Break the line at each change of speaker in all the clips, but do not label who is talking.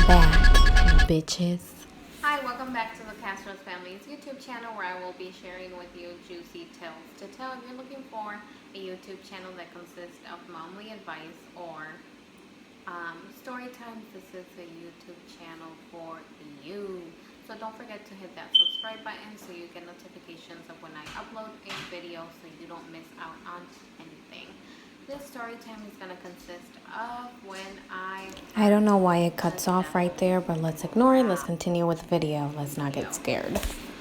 back, bitches.
Hi, welcome back to the Castro's Family's YouTube channel where I will be sharing with you juicy tales to tell. If you're looking for a YouTube channel that consists of momly advice or story times, this is a YouTube channel for you. So don't forget to hit that subscribe button so you get notifications of when I upload a video so you don't miss out on anything. This story time is going to consist of when
I don't know why it cuts off right there, but let's ignore it. Let's continue with the video. Let's not get scared.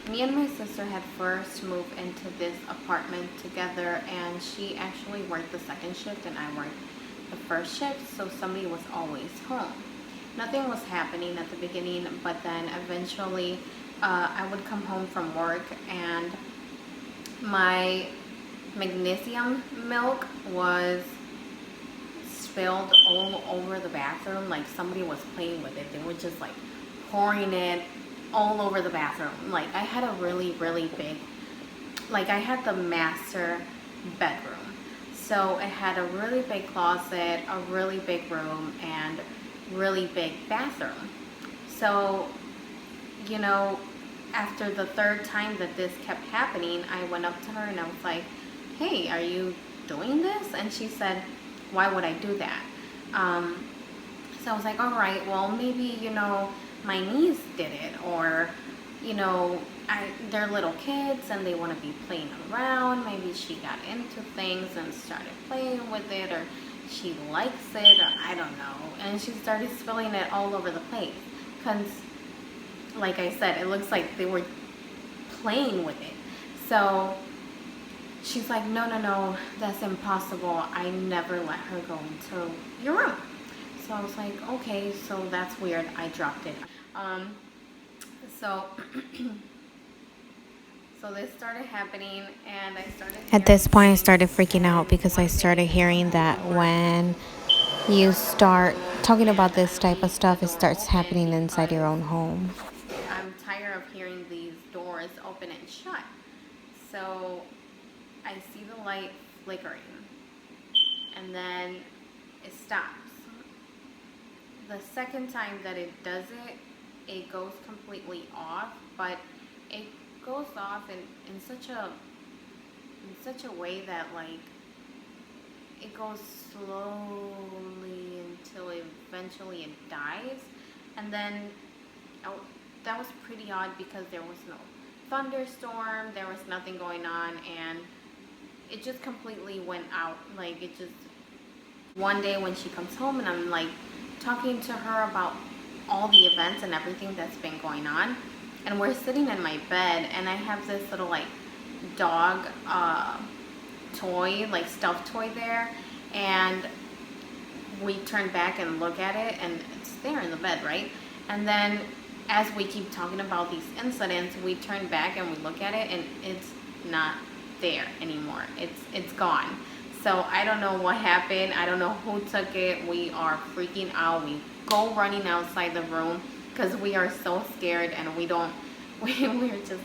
Me and my sister had first moved into this apartment together, and she actually worked the second shift and I worked the first shift, so somebody was always home. Nothing was happening at the beginning, but then eventually I would come home from work and my magnesium milk was spilled all over the bathroom. Like somebody was playing with it. They were just like pouring it all over the bathroom. Like I had a really big, like I had the master bedroom. So it had a really big closet, a really big room, and really big bathroom. So, you know, after the third time that this kept happening, I went up to her and I was like, hey, are you doing this? And she said, why would I do that? So I was like, all right, well, maybe, you know, my niece did it, or, you know, they're little kids and they want to be playing around. Maybe she got into things and started playing with it, or she likes it, or I don't know. And she started spilling it all over the place. Because, like I said, it looks like they were playing with it. So she's like, no, that's impossible. I never let her go into your room. So I was like, okay, so that's weird. I dropped it. So this started happening, and I started.
At this point, I started freaking out because I started hearing that when you start talking about this type of stuff, it starts happening inside your own home.
I'm tired of hearing these doors open and shut. So I see the light flickering, and then it stops. The second time that it does it, it goes completely off, but it goes off in such a way that like it goes slowly until eventually it dies. And then that was pretty odd because there was no thunderstorm, there was nothing going on, and it just completely went out. Like it just, one day when she comes home and I'm like talking to her about all the events and everything that's been going on, and we're sitting in my bed and I have this little like dog toy, like stuffed toy there, and we turn back and look at it and it's there in the bed, right? And then as we keep talking about these incidents, we turn back and we look at it and it's not there anymore. It's gone. So I don't know what happened. I don't know who took it. We are freaking out. We go running outside the room because we are so scared, and we're just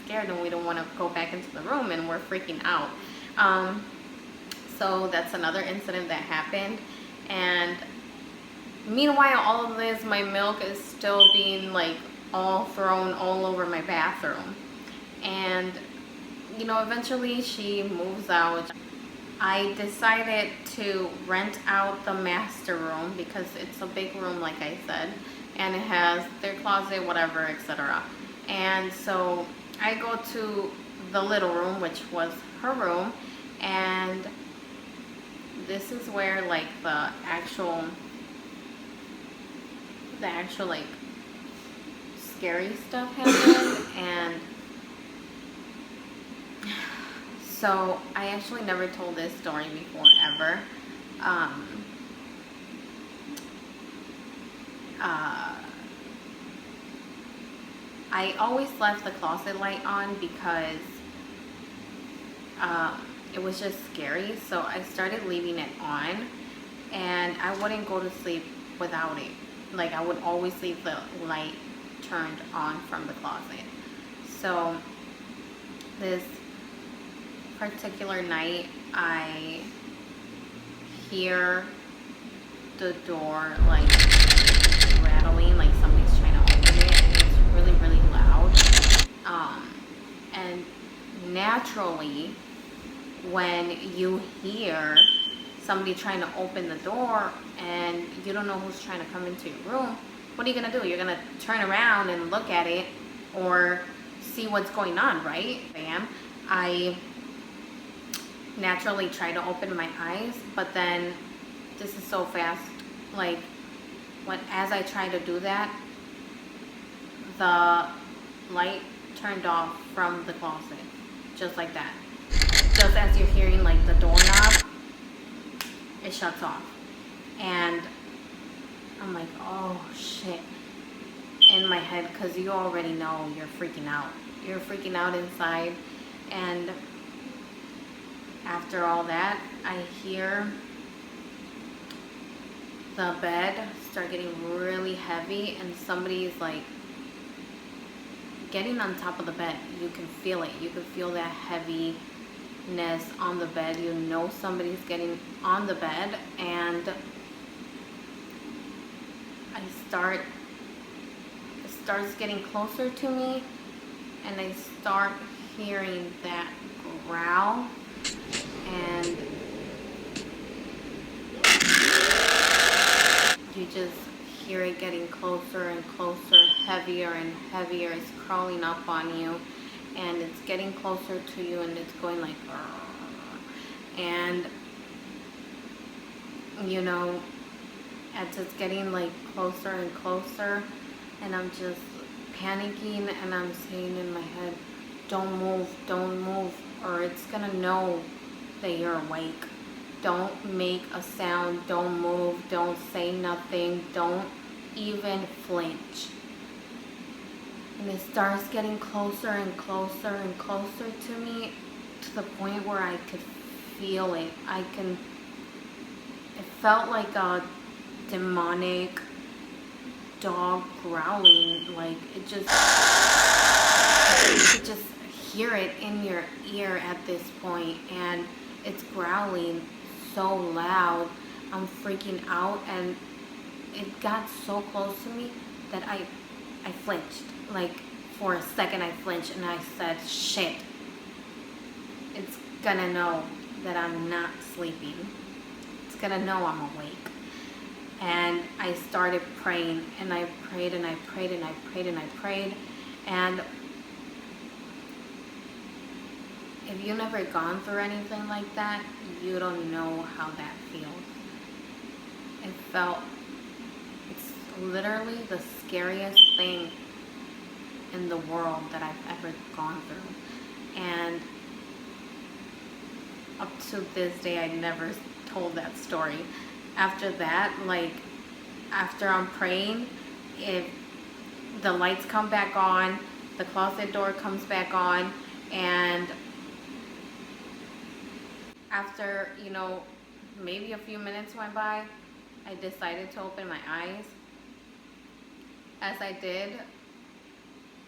scared and we don't want to go back into the room, and we're freaking out. So that's another incident that happened. And meanwhile, all of this, my milk is still being like all thrown all over my bathroom. And you know, eventually she moves out. I decided to rent out the master room because it's a big room, like I said, and it has their closet, whatever, etc. And so I go to the little room, which was her room, and this is where like the actual like scary stuff happened. And so I actually never told this story before ever. I always left the closet light on because it was just scary. So I started leaving it on, and I wouldn't go to sleep without it. Like I would always leave the light turned on from the closet. So this particular night, I hear the door like rattling, like somebody's really, really loud. And naturally, when you hear somebody trying to open the door and you don't know who's trying to come into your room, what are you gonna do? You're gonna turn around and look at it or see what's going on, right? I naturally try to open my eyes, but then this is so fast. Like, as I try to do that, the light turned off from the closet, just like that. Just as you're hearing like the doorknob, it shuts off. And I'm like, oh shit, in my head, because you already know you're freaking out. You're freaking out inside. And after all that, I hear the bed start getting really heavy, and somebody's like getting on top of the bed. You can feel it. You can feel that heaviness on the bed. You know somebody's getting on the bed, and it starts getting closer to me, and I start hearing that growl, and you just hear it getting closer and closer, heavier and heavier. It's crawling up on you, and it's getting closer to you, and it's going like, and you know, as it's getting like closer and closer, and I'm just panicking, and I'm saying in my head, don't move, or it's gonna know that you're awake. Don't make a sound, don't move, don't say nothing, don't even flinch. And it starts getting closer and closer and closer to me, to the point where I could feel it. It felt like a demonic dog growling. Like, you could just hear it in your ear at this point, and it's growling so loud. I'm freaking out, and it got so close to me that I flinched. Like, for a second I flinched, and I said, shit, it's gonna know that I'm not sleeping. It's gonna know I'm awake. And I started praying, and I prayed, and I prayed, and I prayed, and I prayed. And if you've never gone through anything like that, you don't know how that feels. It's literally the scariest thing in the world that I've ever gone through. And up to this day, I never told that story. After that, like, after I'm praying, if the lights come back on, the closet door comes back on, and after, you know, maybe a few minutes went by, I decided to open my eyes. As I did,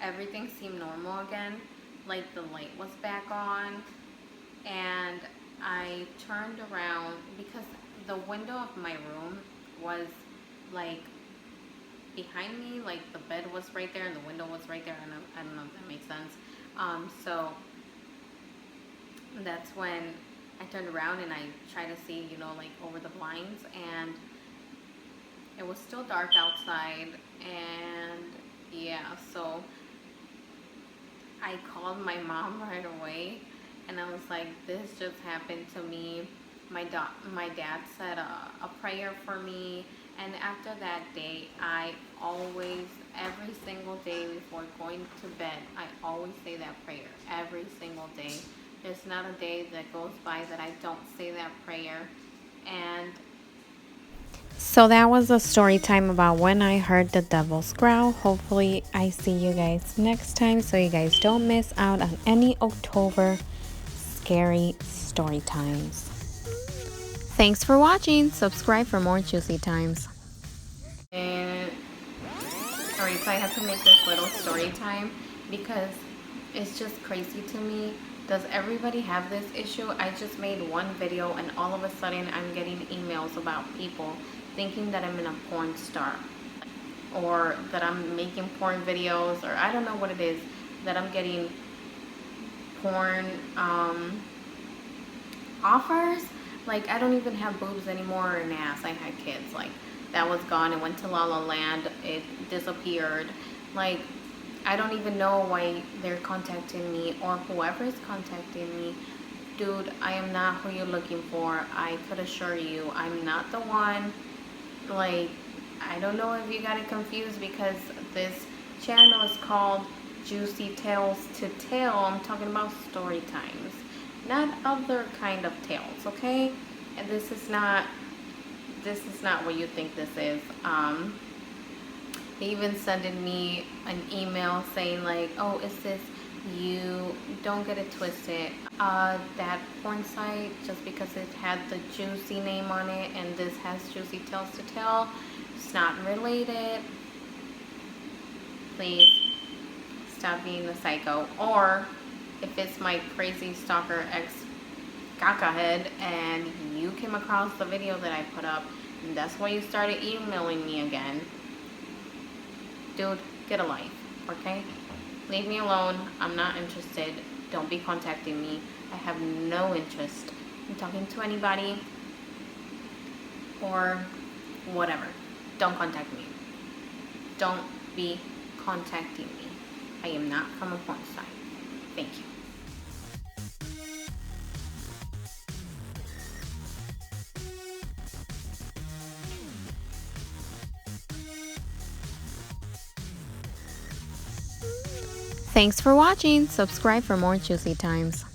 everything seemed normal again. Like, the light was back on, and I turned around because the window of my room was like behind me. Like, the bed was right there and the window was right there. I don't know if that makes sense. So that's when I turned around and I tried to see, you know, like over the blinds, and it was still dark outside. And yeah, so I called my mom right away, and I was like, this just happened to me. My dad said a prayer for me, and after that day, I always, every single day before going to bed, I always say that prayer, every single day. There's not a day that goes by that I don't say that prayer. And
So that was a story time about when I heard the devil's growl. Hopefully I see you guys next time, so you guys don't miss out on any October scary story times. Thanks for watching. Subscribe for more juicy times.
alright, so I have to make this little story time because it's just crazy to me. Does everybody have this issue? I just made one video, and all of a sudden I'm getting emails about people thinking that I'm a porn star, or that I'm making porn videos, or I don't know what it is, that I'm getting porn offers. Like, I don't even have boobs anymore or an ass. I had kids. Like, that was gone. It went to La La Land. It disappeared. Like, I don't even know why they're contacting me, or whoever is contacting me. Dude, I am not who you're looking for. I could assure you, I'm not the one. Like, I don't know if you got it confused, because this channel is called Juicy Tales to Tell. I'm talking about story times, not other kind of tales, okay? And this is not what you think this is. They even sending me an email saying like, oh, is this you? Don't get it twisted. That porn site, just because it had the Juicy name on it and this has Juicy Tales to Tell, it's not related. Please stop being a psycho. Or if it's my crazy stalker ex caca head and you came across the video that I put up and that's why you started emailing me again, dude, get a life, okay? Leave me alone. I'm not interested. Don't be contacting me. I have no interest in talking to anybody or whatever. Don't contact me. Don't be contacting me. I am not from a porn site. Thank you.
Thanks for watching. Subscribe for more juicy times.